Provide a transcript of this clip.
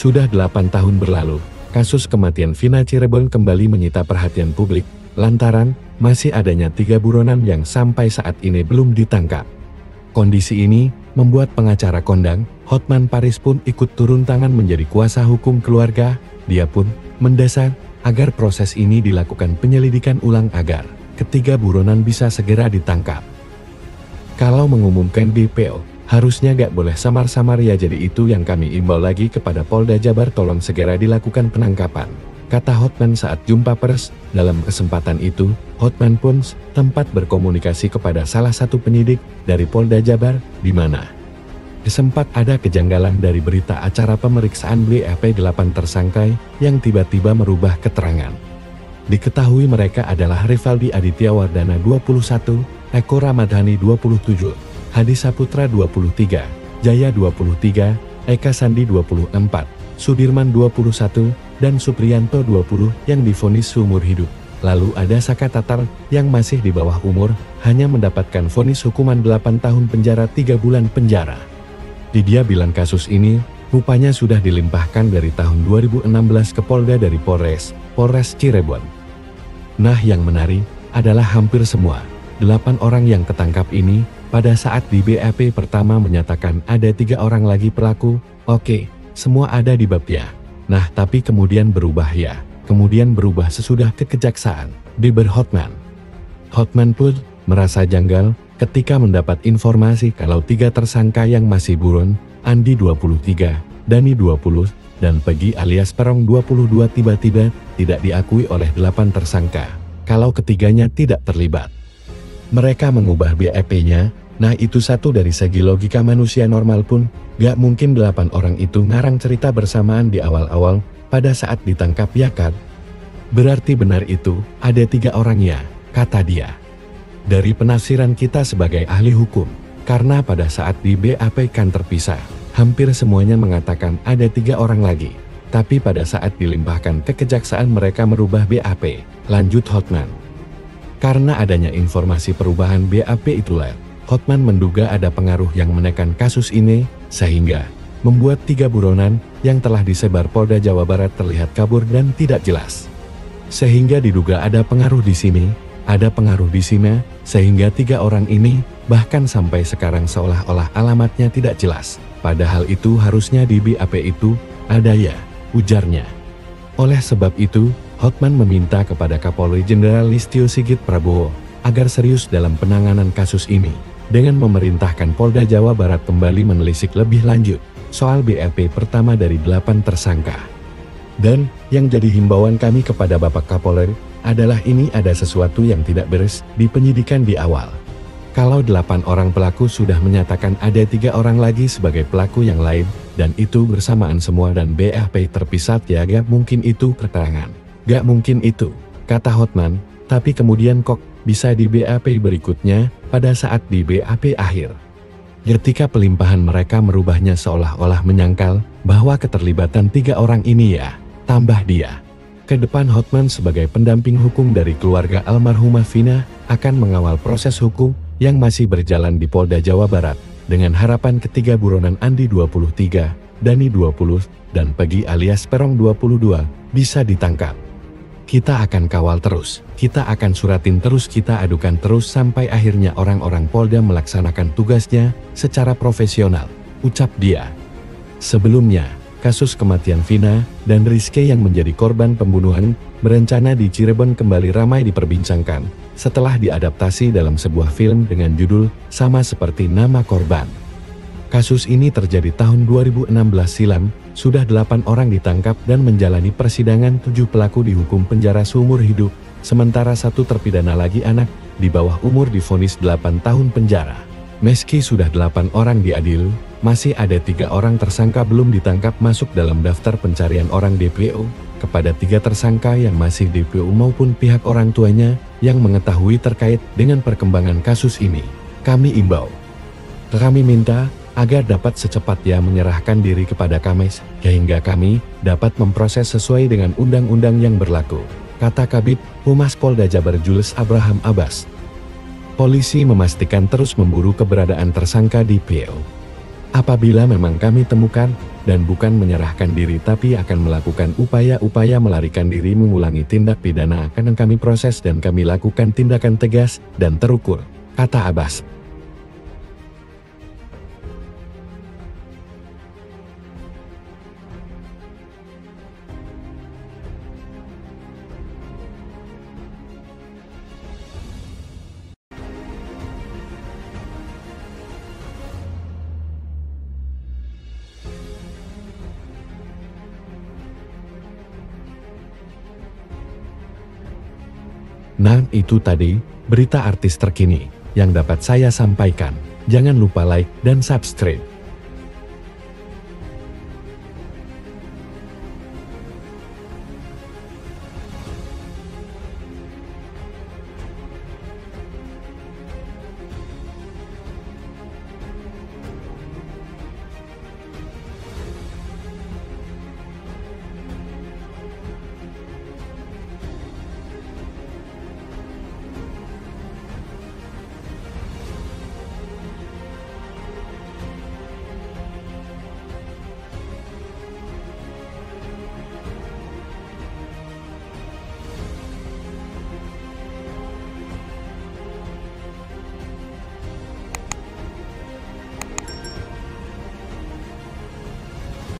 Sudah 8 tahun berlalu, kasus kematian Vina Cirebon kembali menyita perhatian publik, lantaran masih adanya 3 buronan yang sampai saat ini belum ditangkap. Kondisi ini membuat pengacara kondang, Hotman Paris pun ikut turun tangan menjadi kuasa hukum keluarga. Dia pun mendesak agar proses ini dilakukan penyelidikan ulang agar ketiga buronan bisa segera ditangkap. Kalau mengumumkan DPO, harusnya gak boleh samar-samar ya, jadi itu yang kami imbau lagi kepada Polda Jabar, tolong segera dilakukan penangkapan, kata Hotman saat jumpa pers. Dalam kesempatan itu, Hotman pun tempat berkomunikasi kepada salah satu penyidik dari Polda Jabar, di mana sempat ada kejanggalan dari berita acara pemeriksaan BAP 8 tersangka yang tiba-tiba merubah keterangan. Diketahui mereka adalah Rivaldi Aditya Wardana 21, Eko Ramadhani 27, Hadi Saputra 23, Jaya 23, Eka Sandi 24, Sudirman 21, dan Supriyanto 20 yang divonis seumur hidup. Lalu ada Saka Tatar yang masih di bawah umur, hanya mendapatkan vonis hukuman 8 tahun penjara 3 bulan penjara. Dia bilang kasus ini rupanya sudah dilimpahkan dari tahun 2016 ke Polda dari Polres Cirebon. Nah, yang menarik adalah hampir semua 8 orang yang ketangkap ini pada saat di BAP pertama menyatakan ada 3 orang lagi pelaku. Oke, semua ada di babnya. Nah, tapi kemudian berubah ya. Kemudian berubah sesudah ke kejaksaan, Diber Hotman. Hotman pun merasa janggal ketika mendapat informasi kalau 3 tersangka yang masih buron, Andi 23, Dani 20, dan Pegi alias Perong 22 tiba-tiba tidak diakui oleh 8 tersangka kalau ketiganya tidak terlibat. Mereka mengubah BAP-nya, nah itu satu dari segi logika manusia normal pun, gak mungkin 8 orang itu ngarang cerita bersamaan di awal-awal pada saat ditangkap ya kan? Berarti benar itu, ada 3 orangnya, kata dia. Dari penafsiran kita sebagai ahli hukum, karena pada saat di BAP kan terpisah, hampir semuanya mengatakan ada 3 orang lagi. Tapi pada saat dilimpahkan ke kejaksaan mereka merubah BAP, lanjut Hotman. Karena adanya informasi perubahan BAP itulah, Hotman menduga ada pengaruh yang menekan kasus ini, sehingga membuat 3 buronan yang telah disebar Polda Jawa Barat terlihat kabur dan tidak jelas. Sehingga diduga ada pengaruh di sini, ada pengaruh di sini, sehingga 3 orang ini bahkan sampai sekarang seolah-olah alamatnya tidak jelas. Padahal itu harusnya di BAP itu ada ya, ujarnya. Oleh sebab itu, Hotman meminta kepada Kapolri Jenderal Listio Sigit Prabowo agar serius dalam penanganan kasus ini, dengan memerintahkan Polda Jawa Barat kembali menelisik lebih lanjut soal BAP pertama dari 8 tersangka. Dan yang jadi himbauan kami kepada Bapak Kapolri adalah ini ada sesuatu yang tidak beres di penyidikan di awal. Kalau 8 orang pelaku sudah menyatakan ada 3 orang lagi sebagai pelaku yang lain, dan itu bersamaan semua dan BAP terpisah ya, gak mungkin itu keterangan. Gak mungkin itu, kata Hotman, tapi kemudian kok bisa di BAP berikutnya, pada saat di BAP akhir. Ketika pelimpahan mereka merubahnya seolah-olah menyangkal bahwa keterlibatan 3 orang ini ya, tambah dia. Ke depan Hotman sebagai pendamping hukum dari keluarga almarhumah Vina akan mengawal proses hukum yang masih berjalan di Polda Jawa Barat dengan harapan ketiga buronan Andi 23, Dani 20, dan Pegi alias Perong 22 bisa ditangkap. Kita akan kawal terus, kita akan suratin terus, kita adukan terus sampai akhirnya orang-orang Polda melaksanakan tugasnya secara profesional, ucap dia. Sebelumnya, kasus kematian Vina dan Rizky yang menjadi korban pembunuhan berencana di Cirebon kembali ramai diperbincangkan setelah diadaptasi dalam sebuah film dengan judul sama seperti nama korban. Kasus ini terjadi tahun 2016 silam, sudah 8 orang ditangkap dan menjalani persidangan. 7 pelaku dihukum penjara seumur hidup, sementara 1 terpidana lagi anak di bawah umur divonis 8 tahun penjara. Meski sudah 8 orang diadil, masih ada 3 orang tersangka belum ditangkap masuk dalam daftar pencarian orang DPO. Kepada 3 tersangka yang masih DPO maupun pihak orang tuanya yang mengetahui terkait dengan perkembangan kasus ini, kami imbau. Kami minta agar dapat secepatnya menyerahkan diri kepada kami sehingga kami dapat memproses sesuai dengan undang-undang yang berlaku, kata Kabid Humas Polda Jabar Jules Abraham Abbas. Polisi memastikan terus memburu keberadaan tersangka DPO. Apabila memang kami temukan, dan bukan menyerahkan diri tapi akan melakukan upaya-upaya melarikan diri mengulangi tindak pidana, akan kami proses dan kami lakukan tindakan tegas dan terukur, kata Abbas. Nah, itu tadi berita artis terkini yang dapat saya sampaikan. Jangan lupa like dan subscribe.